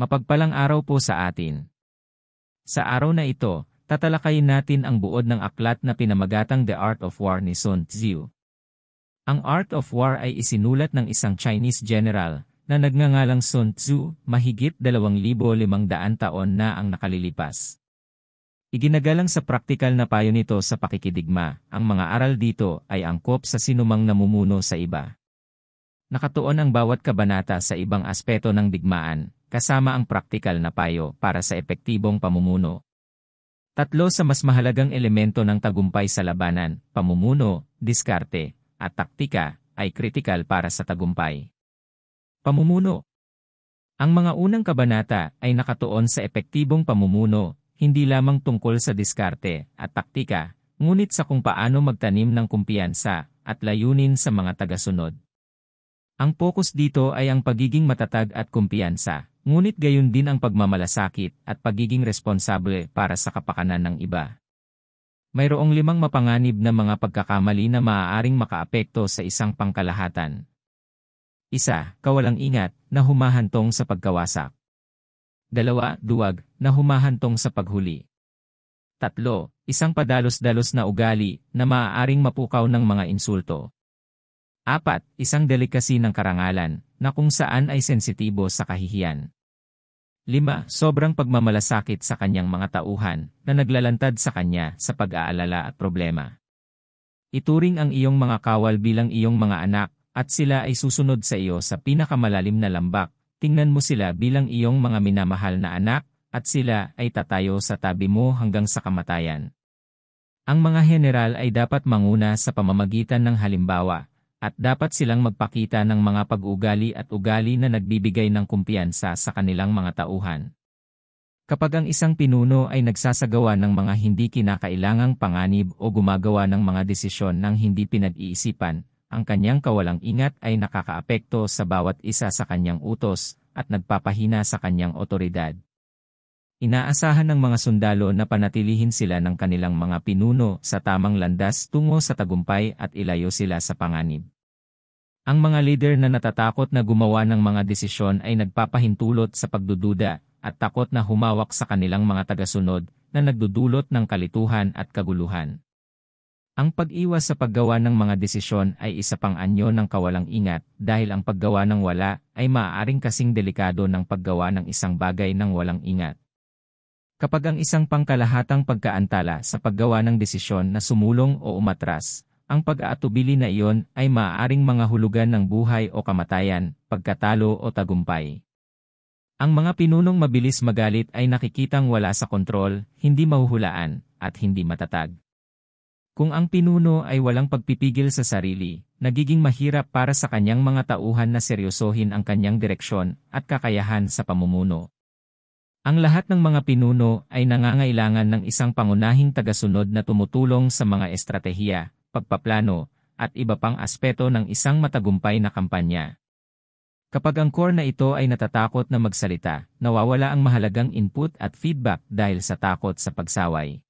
Mapagpalang araw po sa atin. Sa araw na ito, tatalakayin natin ang buod ng aklat na pinamagatang The Art of War ni Sun Tzu. Ang Art of War ay isinulat ng isang Chinese general na nagngangalang Sun Tzu mahigit 2,500 taon na ang nakalilipas. Iginagalang sa praktikal na payo nito sa pakikidigma, ang mga aral dito ay angkop sa sinumang namumuno sa iba. Nakatuon ang bawat kabanata sa ibang aspeto ng digmaan, kasama ang praktikal na payo para sa epektibong pamumuno. 3 sa mas mahalagang elemento ng tagumpay sa labanan, pamumuno, diskarte, at taktika, ay kritikal para sa tagumpay. Pamumuno. Ang mga unang kabanata ay nakatuon sa epektibong pamumuno, hindi lamang tungkol sa diskarte at taktika, ngunit sa kung paano magtanim ng kumpiyansa at layunin sa mga tagasunod. Ang focus dito ay ang pagiging matatag at kumpiyansa. Ngunit gayon din ang pagmamalasakit at pagiging responsable para sa kapakanan ng iba. Mayroong 5 mapanganib na mga pagkakamali na maaaring makaapekto sa isang pangkalahatan. 1. Kawalang ingat na humahantong sa pagkawasak. 2. Duwag na humahantong sa paghuli. 3. Isang padalos-dalos na ugali na maaaring mapukaw ng mga insulto. 4. Isang delikasi ng karangalan na kung saan ay sensitibo sa kahihiyan. 5. Sobrang pagmamalasakit sa kanyang mga tauhan na naglalantad sa kanya sa pag-aalala at problema. Ituring ang iyong mga kawal bilang iyong mga anak at sila ay susunod sa iyo sa pinakamalalim na lambak. Tingnan mo sila bilang iyong mga minamahal na anak at sila ay tatayo sa tabi mo hanggang sa kamatayan. Ang mga general ay dapat manguna sa pamamagitan ng halimbawa, at dapat silang magpakita ng mga pag-ugali at ugali na nagbibigay ng kumpiyansa sa kanilang mga tauhan. Kapag ang isang pinuno ay nagsasagawa ng mga hindi kinakailangang panganib o gumagawa ng mga desisyon ng hindi pinag-iisipan, ang kanyang kawalang ingat ay nakakaapekto sa bawat isa sa kanyang utos at nagpapahina sa kanyang otoridad. Inaasahan ng mga sundalo na panatilihin sila ng kanilang mga pinuno sa tamang landas tungo sa tagumpay at ilayo sila sa panganib. Ang mga leader na natatakot na gumawa ng mga desisyon ay nagpapahintulot sa pagdududa at takot na humawak sa kanilang mga tagasunod na nagdudulot ng kalituhan at kaguluhan. Ang pag-iwas sa paggawa ng mga desisyon ay isa pang anyo ng kawalang ingat dahil ang paggawa ng wala ay maaaring kasing delikado ng paggawa ng isang bagay ng walang ingat. Kapag ang isang pangkalahatang pagkaantala sa paggawa ng desisyon na sumulong o umatras, ang pag-aatubili na iyon ay maaaring mga hulugan ng buhay o kamatayan, pagkatalo o tagumpay. Ang mga pinunong mabilis magalit ay nakikitang wala sa kontrol, hindi mahuhulaan, at hindi matatag. Kung ang pinuno ay walang pagpipigil sa sarili, nagiging mahirap para sa kanyang mga tauhan na seryosohin ang kanyang direksyon at kakayahan sa pamumuno. Ang lahat ng mga pinuno ay nangangailangan ng isang pangunahing tagasunod na tumutulong sa mga estratehiya, pagpaplano, at iba pang aspeto ng isang matagumpay na kampanya. Kapag ang core na ito ay natatakot na magsalita, nawawala ang mahalagang input at feedback dahil sa takot sa pagsaway.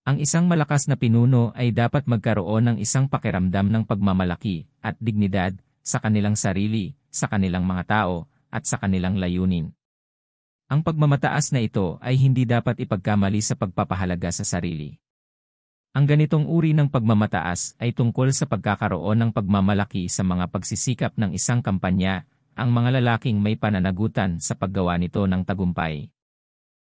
Ang isang malakas na pinuno ay dapat magkaroon ng isang pakiramdam ng pagmamalaki at dignidad sa kanilang sarili, sa kanilang mga tao, at sa kanilang layunin. Ang pagmamataas na ito ay hindi dapat ipagkamali sa pagpapahalaga sa sarili. Ang ganitong uri ng pagmamataas ay tungkol sa pagkakaroon ng pagmamalaki sa mga pagsisikap ng isang kampanya, ang mga lalaking may pananagutan sa paggawa nito ng tagumpay.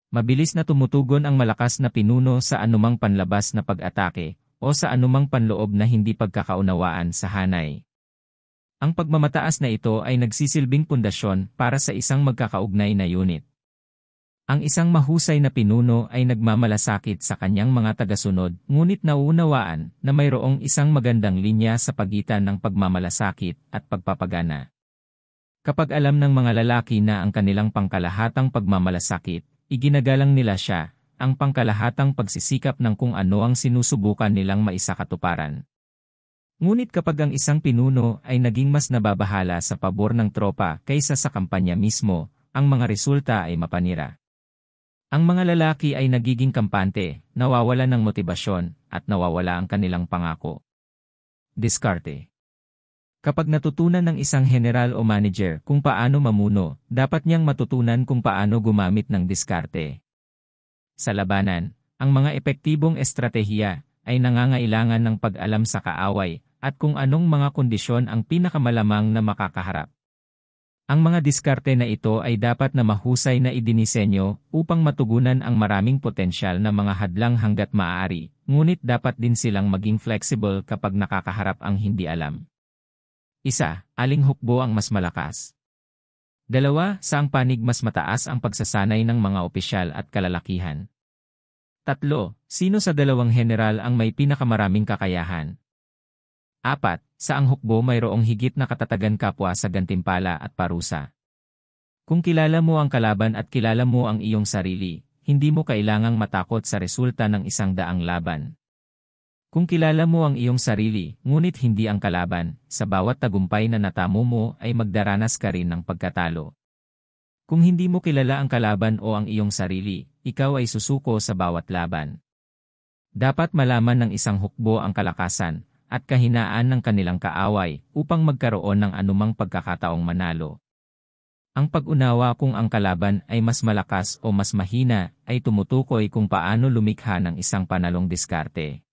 Mabilis na tumutugon ang malakas na pinuno sa anumang panlabas na pag-atake o sa anumang panloob na hindi pagkakaunawaan sa hanay. Ang pagmamataas na ito ay nagsisilbing pundasyon para sa isang magkakaugnay na unit. Ang isang mahusay na pinuno ay nagmamalasakit sa kanyang mga tagasunod, ngunit nauunawaan na mayroong isang magandang linya sa pagitan ng pagmamalasakit at pagpapagana. Kapag alam ng mga lalaki na ang kanilang pangkalahatang pagmamalasakit, iginagalang nila siya, ang pangkalahatang pagsisikap ng kung ano ang sinusubukan nilang maisakatuparan. Ngunit kapag ang isang pinuno ay naging mas nababahala sa pabor ng tropa kaysa sa kampanya mismo, ang mga resulta ay mapanira. Ang mga lalaki ay nagiging kampante, nawawala ng motibasyon, at nawawala ang kanilang pangako. Diskarte. Kapag natutunan ng isang general o manager kung paano mamuno, dapat niyang matutunan kung paano gumamit ng diskarte. Sa labanan, ang mga epektibong estratehiya ay nangangailangan ng pag-alam sa kaaway at kung anong mga kondisyon ang pinakamalamang na makakaharap. Ang mga diskarte na ito ay dapat na mahusay na idinisenyo upang matugunan ang maraming potensyal na mga hadlang hanggat maaari, ngunit dapat din silang maging flexible kapag nakakaharap ang hindi alam. 1. Aling hukbo ang mas malakas? 2. Saang panig mas mataas ang pagsasanay ng mga opisyal at kalalakihan? 3. Sino sa dalawang general ang may pinakamaraming kakayahan? 4. Saang hukbo mayroong higit na katatagan kapwa sa gantimpala at parusa? Kung kilala mo ang kalaban at kilala mo ang iyong sarili, hindi mo kailangang matakot sa resulta ng 100 laban. Kung kilala mo ang iyong sarili, ngunit hindi ang kalaban, sa bawat tagumpay na natamo mo ay magdaranas ka rin ng pagkatalo. Kung hindi mo kilala ang kalaban o ang iyong sarili, ikaw ay susuko sa bawat laban. Dapat malaman ng isang hukbo ang kalakasan at kahinaan ng kanilang kaaway upang magkaroon ng anumang pagkakataong manalo. Ang pag-unawa kung ang kalaban ay mas malakas o mas mahina ay tumutukoy kung paano lumikha ng isang panalong diskarte.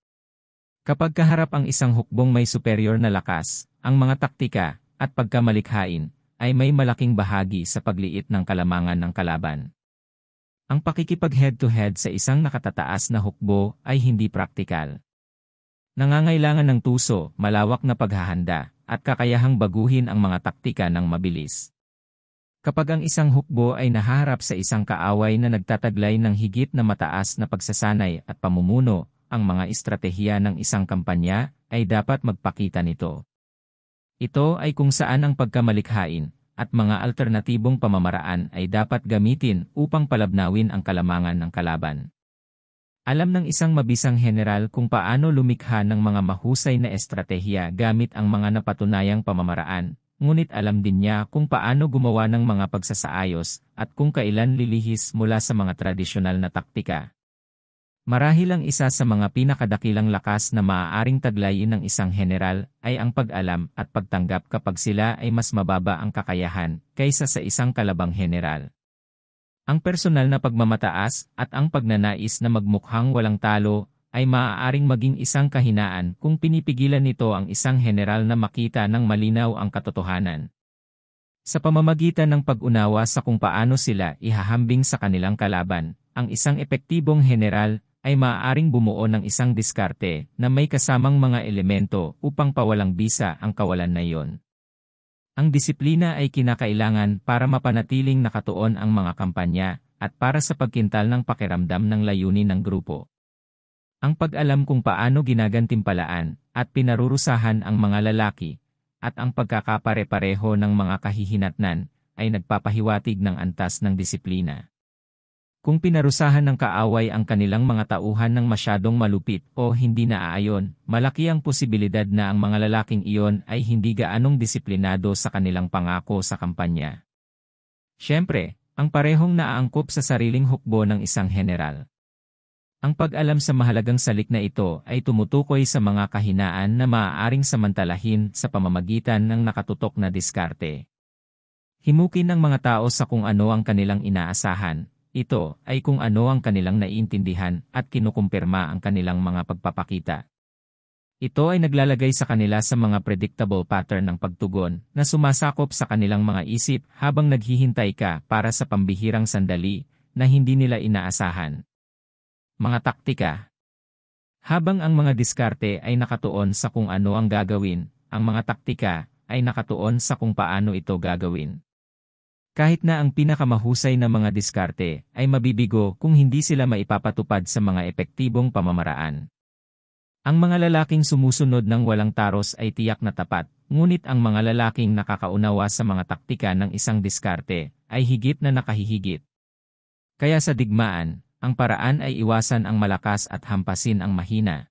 Kapag kaharap ang isang hukbong may superior na lakas, ang mga taktika at pagkamalikhain ay may malaking bahagi sa pagliit ng kalamangan ng kalaban. Ang pakikipag head-to-head sa isang nakatataas na hukbo ay hindi praktikal. Nangangailangan ng tuso, malawak na paghahanda, at kakayahang baguhin ang mga taktika ng mabilis. Kapag ang isang hukbo ay nahaharap sa isang kaaway na nagtataglay ng higit na mataas na pagsasanay at pamumuno, ang mga estratehiya ng isang kampanya ay dapat magpakita nito. Ito ay kung saan ang pagkamalikhain at mga alternatibong pamamaraan ay dapat gamitin upang palabnawin ang kalamangan ng kalaban. Alam ng isang mabisang general kung paano lumikha ng mga mahusay na estratehiya gamit ang mga napatunayang pamamaraan, ngunit alam din niya kung paano gumawa ng mga pagsasaayos at kung kailan lilihis mula sa mga tradisyonal na taktika. Marahil ang isa sa mga pinakadakilang lakas na maaaring taglayin ng isang general ay ang pag-alam at pagtanggap kapag sila ay mas mababa ang kakayahan kaysa sa isang kalabang general. Ang personal na pagmamataas at ang pagnanais na magmukhang walang talo ay maaaring maging isang kahinaan kung pinipigilan nito ang isang general na makita ng malinaw ang katotohanan. Sa pamamagitan ng pag-unawa sa kung paano sila ihahambing sa kanilang kalaban, ang isang epektibong general ay maaaring bumuo ng isang diskarte na may kasamang mga elemento upang pawalang bisa ang kawalan na iyon. Ang disiplina ay kinakailangan para mapanatiling nakatuon ang mga kampanya at para sa pagkintal ng pakiramdam ng layunin ng grupo. Ang pag-alam kung paano ginagantimpalaan at pinarurusahan ang mga lalaki at ang pagkakapare-pareho ng mga kahihinatnan ay nagpapahiwatig ng antas ng disiplina. Kung pinarusahan ng kaaway ang kanilang mga tauhan ng masyadong malupit o hindi naaayon, malaki ang posibilidad na ang mga lalaking iyon ay hindi gaanong disiplinado sa kanilang pangako sa kampanya. Siyempre, ang parehong naaangkop sa sariling hukbo ng isang general. Ang pag-alam sa mahalagang salik na ito ay tumutukoy sa mga kahinaan na maaaring samantalahin sa pamamagitan ng nakatutok na diskarte. Himukin ng mga tao sa kung ano ang kanilang inaasahan. Ito ay kung ano ang kanilang naiintindihan at kinukumpirma ang kanilang mga pagpapakita. Ito ay naglalagay sa kanila sa mga predictable pattern ng pagtugon na sumasakop sa kanilang mga isip habang naghihintay ka para sa pambihirang sandali na hindi nila inaasahan. Mga taktika. Habang ang mga diskarte ay nakatuon sa kung ano ang gagawin, ang mga taktika ay nakatuon sa kung paano ito gagawin. Kahit na ang pinakamahusay na mga diskarte ay mabibigo kung hindi sila maipapatupad sa mga epektibong pamamaraan. Ang mga lalaking sumusunod ng walang taros ay tiyak na tapat, ngunit ang mga lalaking nakakaunawa sa mga taktika ng isang diskarte ay higit na nakahihigit. Kaya sa digmaan, ang paraan ay iwasan ang malakas at hampasin ang mahina.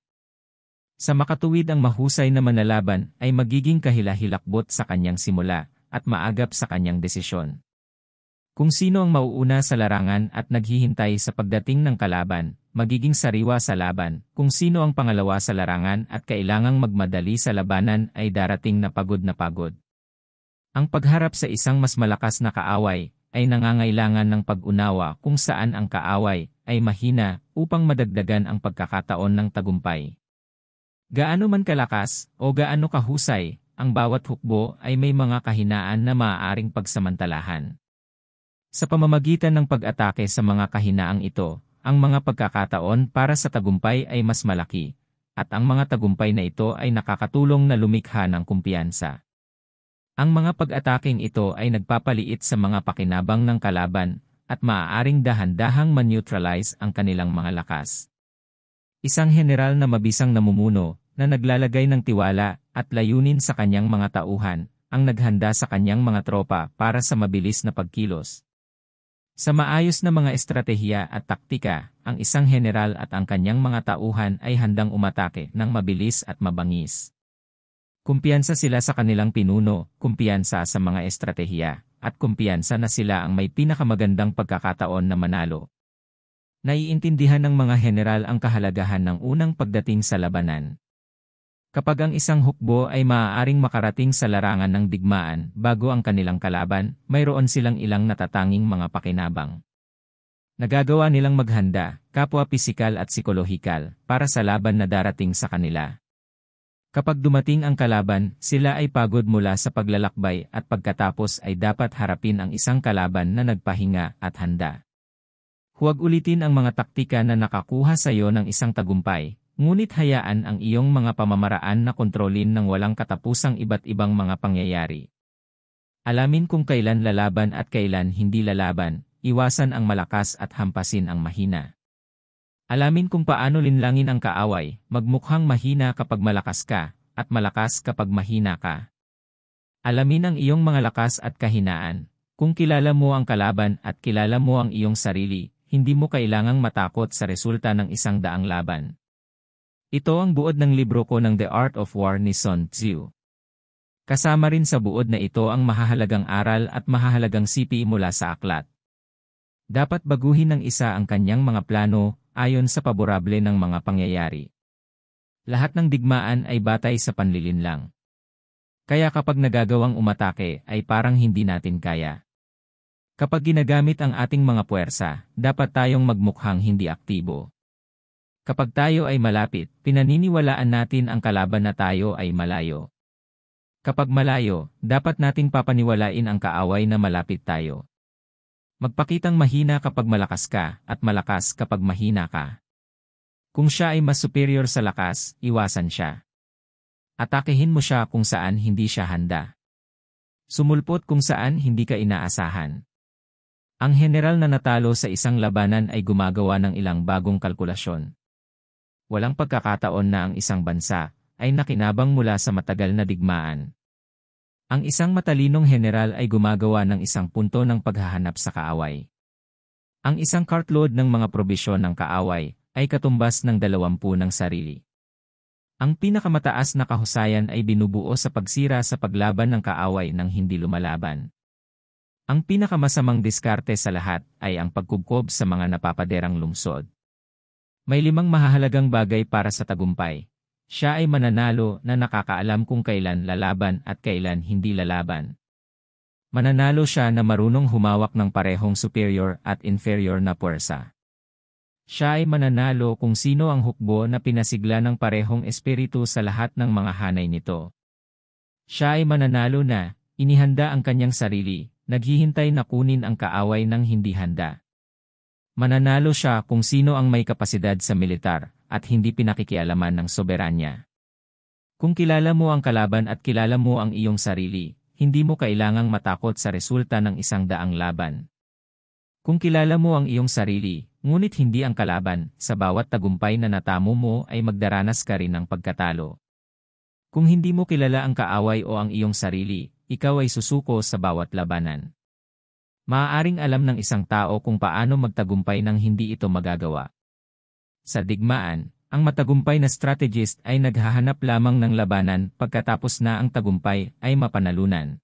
Sa makatuwid ang mahusay na manlalaban ay magiging kahila-hilakbot sa kanyang simula at maagap sa kanyang desisyon. Kung sino ang mauuna sa larangan at naghihintay sa pagdating ng kalaban, magiging sariwa sa laban. Kung sino ang pangalawa sa larangan at kailangang magmadali sa labanan ay darating na pagod na pagod. Ang pagharap sa isang mas malakas na kaaway ay nangangailangan ng pag-unawa kung saan ang kaaway ay mahina upang madagdagan ang pagkakataon ng tagumpay. Gaano man kalakas o gaano kahusay, ang bawat hukbo ay may mga kahinaan na maaaring pagsamantalahan. Sa pamamagitan ng pag-atake sa mga kahinaang ito, ang mga pagkakataon para sa tagumpay ay mas malaki, at ang mga tagumpay na ito ay nakakatulong na lumikha ng kumpiyansa. Ang mga pag-ataking ito ay nagpapaliit sa mga pakinabang ng kalaban at maaaring dahan-dahang man-neutralize ang kanilang mga lakas. Isang general na mabisang namumuno na naglalagay ng tiwala at layunin sa kanyang mga tauhan, ang naghanda sa kanyang mga tropa para sa mabilis na pagkilos. Sa maayos na mga estratehiya at taktika, ang isang general at ang kanyang mga tauhan ay handang umatake ng mabilis at mabangis. Kumpiyansa sila sa kanilang pinuno, kumpiyansa sa mga estratehiya, at kumpiyansa na sila ang may pinakamagandang pagkakataon na manalo. Naiintindihan ng mga general ang kahalagahan ng unang pagdating sa labanan. Kapag ang isang hukbo ay maaaring makarating sa larangan ng digmaan bago ang kanilang kalaban, mayroon silang ilang natatanging mga pakinabang. Nagagawa nilang maghanda, kapwa pisikal at psikolohikal, para sa laban na darating sa kanila. Kapag dumating ang kalaban, sila ay pagod mula sa paglalakbay at pagkatapos ay dapat harapin ang isang kalaban na nagpahinga at handa. Huwag ulitin ang mga taktika na nakakuha sa iyo ng isang tagumpay. Ngunit hayaan ang iyong mga pamamaraan na kontrolin ng walang katapusang iba't ibang mga pangyayari. Alamin kung kailan lalaban at kailan hindi lalaban, iwasan ang malakas at hampasin ang mahina. Alamin kung paano linlangin ang kaaway, magmukhang mahina kapag malakas ka, at malakas kapag mahina ka. Alamin ang iyong mga lakas at kahinaan. Kung kilala mo ang kalaban at kilala mo ang iyong sarili, hindi mo kailangang matakot sa resulta ng isang daang laban. Ito ang buod ng libro ko ng The Art of War ni Sun Tzu. Kasama rin sa buod na ito ang mahahalagang aral at mahahalagang sipi mula sa aklat. Dapat baguhin ng isa ang kanyang mga plano ayon sa paborable ng mga pangyayari. Lahat ng digmaan ay batay sa panlilinlang. Kaya kapag nagagawang umatake ay parang hindi natin kaya. Kapag ginagamit ang ating mga puwersa, dapat tayong magmukhang hindi aktibo. Kapag tayo ay malapit, pinaniniwalaan natin ang kalaban na tayo ay malayo. Kapag malayo, dapat nating papaniwalain ang kaaway na malapit tayo. Magpakitang mahina kapag malakas ka, at malakas kapag mahina ka. Kung siya ay mas superior sa lakas, iwasan siya. Atakehin mo siya kung saan hindi siya handa. Sumulpot kung saan hindi ka inaasahan. Ang general na natalo sa isang labanan ay gumagawa ng ilang bagong kalkulasyon. Walang pagkakataon na ang isang bansa ay nakinabang mula sa matagal na digmaan. Ang isang matalinong general ay gumagawa ng isang punto ng paghahanap sa kaaway. Ang isang cartload ng mga probisyon ng kaaway ay katumbas ng 20 ng sarili. Ang pinakamataas na kahusayan ay binubuo sa pagsira sa paglaban ng kaaway nang hindi lumalaban. Ang pinakamasamang diskarte sa lahat ay ang pagkubkob sa mga napapaderang lungsod. May 5 mahahalagang bagay para sa tagumpay. Siya ay mananalo na nakakaalam kung kailan lalaban at kailan hindi lalaban. Mananalo siya na marunong humawak ng parehong superior at inferior na puwersa. Siya ay mananalo kung sino ang hukbo na pinasigla ng parehong espiritu sa lahat ng mga hanay nito. Siya ay mananalo na inihanda ang kanyang sarili, naghihintay na kunin ang kaaway ng hindi handa. Mananalo siya kung sino ang may kapasidad sa militar at hindi pinakikialaman ng soberanya. Kung kilala mo ang kalaban at kilala mo ang iyong sarili, hindi mo kailangang matakot sa resulta ng isang daang laban. Kung kilala mo ang iyong sarili, ngunit hindi ang kalaban, sa bawat tagumpay na natamo mo ay magdaranas ka rin ng pagkatalo. Kung hindi mo kilala ang kaaway o ang iyong sarili, ikaw ay susuko sa bawat labanan. Maaaring alam ng isang tao kung paano magtagumpay nang hindi ito magagawa. Sa digmaan, ang matagumpay na strategist ay naghahanap lamang ng labanan pagkatapos na ang tagumpay ay mapanalunan.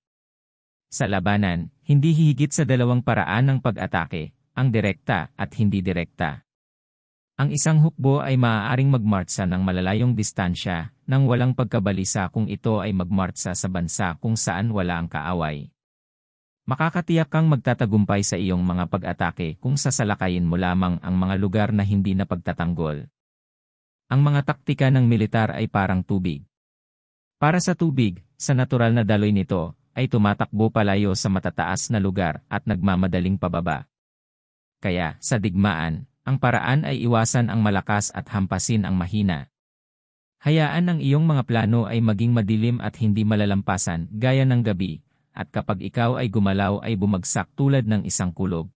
Sa labanan, hindi hihigit sa dalawang paraan ng pag-atake, ang direkta at hindi direkta. Ang isang hukbo ay maaaring magmartsa ng malalayong distansya nang walang pagkabalisa kung ito ay magmartsa sa bansa kung saan wala ang kaaway. Makakatiyak kang magtatagumpay sa iyong mga pag-atake kung sasalakayin mo lamang ang mga lugar na hindi napagtatanggol. Ang mga taktika ng militar ay parang tubig. Para sa tubig, sa natural na daloy nito, ay tumatakbo palayo sa matataas na lugar at nagmamadaling pababa. Kaya, sa digmaan, ang paraan ay iwasan ang malakas at hampasin ang mahina. Hayaan ang iyong mga plano ay maging madilim at hindi malalampasan gaya ng gabi, at kapag ikaw ay gumalaw ay bumagsak tulad ng isang kulob.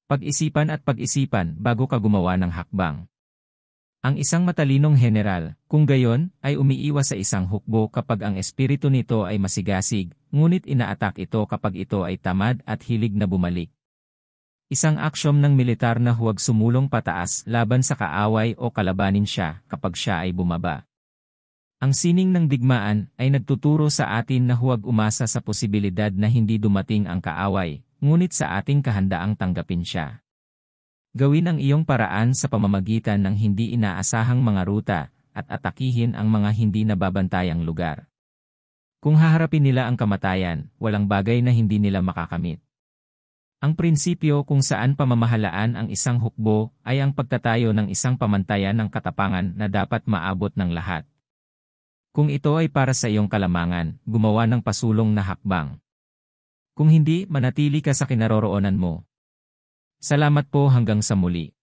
Pag-isipan at pag-isipan bago ka gumawa ng hakbang. Ang isang matalinong general, kung gayon, ay umiiwas sa isang hukbo kapag ang espiritu nito ay masigasig, ngunit inaatak ito kapag ito ay tamad at hilig na bumalik. Isang aksyom ng militar na huwag sumulong pataas laban sa kaaway o kalabanin siya kapag siya ay bumaba. Ang sining ng digmaan ay nagtuturo sa atin na huwag umasa sa posibilidad na hindi dumating ang kaaway, ngunit sa ating kahandaang tanggapin siya. Gawin ang iyong paraan sa pamamagitan ng hindi inaasahang mga ruta at atakihin ang mga hindi nababantayang lugar. Kung haharapin nila ang kamatayan, walang bagay na hindi nila makakamit. Ang prinsipyo kung saan pamamahalaan ang isang hukbo ay ang pagtatayo ng isang pamantayan ng katapangan na dapat maabot ng lahat. Kung ito ay para sa iyong kalamangan, gumawa ng pasulong na hakbang. Kung hindi, manatili ka sa kinaroroonan mo. Salamat po hanggang sa muli.